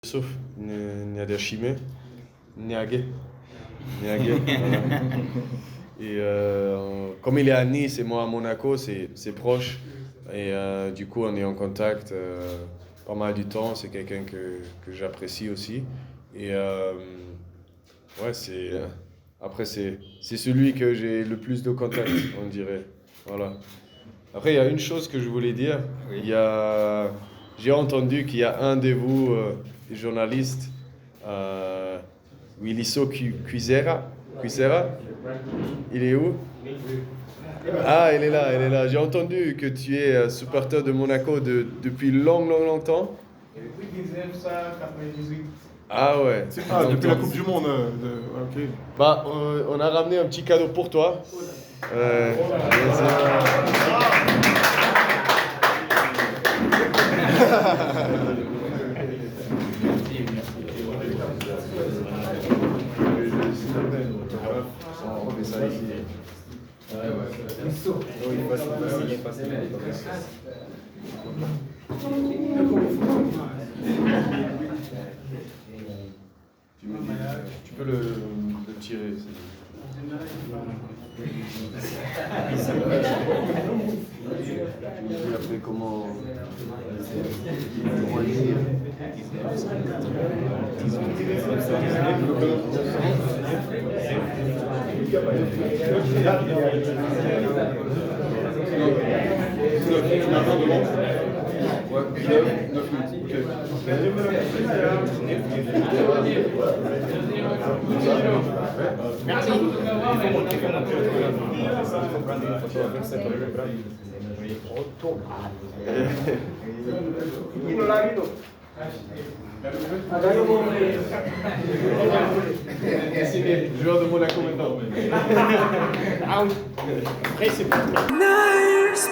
Sauf Niadashime, Niagé. Voilà. Et comme il est à Nice et moi à Monaco, c'est proche. Et du coup, on est en contact pas mal du temps. C'est quelqu'un que j'apprécie aussi. Et ouais, après, c'est celui que j'ai le plus de contact, on dirait. Voilà. Après, il y a une chose que je voulais dire. Oui. J'ai entendu qu'il y a un de vous, des journalistes, Williso Cuisera. Il est où? Ah, il est là. J'ai entendu que tu es supporter de Monaco depuis longtemps. Depuis 1998. Ah ouais. Depuis la Coupe du Monde. Ok. Bah, on a ramené un petit cadeau pour toi. On met ça ici. Tu peux le tirer. Et après, comment lire? Merci. Joueur de Monaco maintenant. Ah oui. Après, c'est pas. Nice,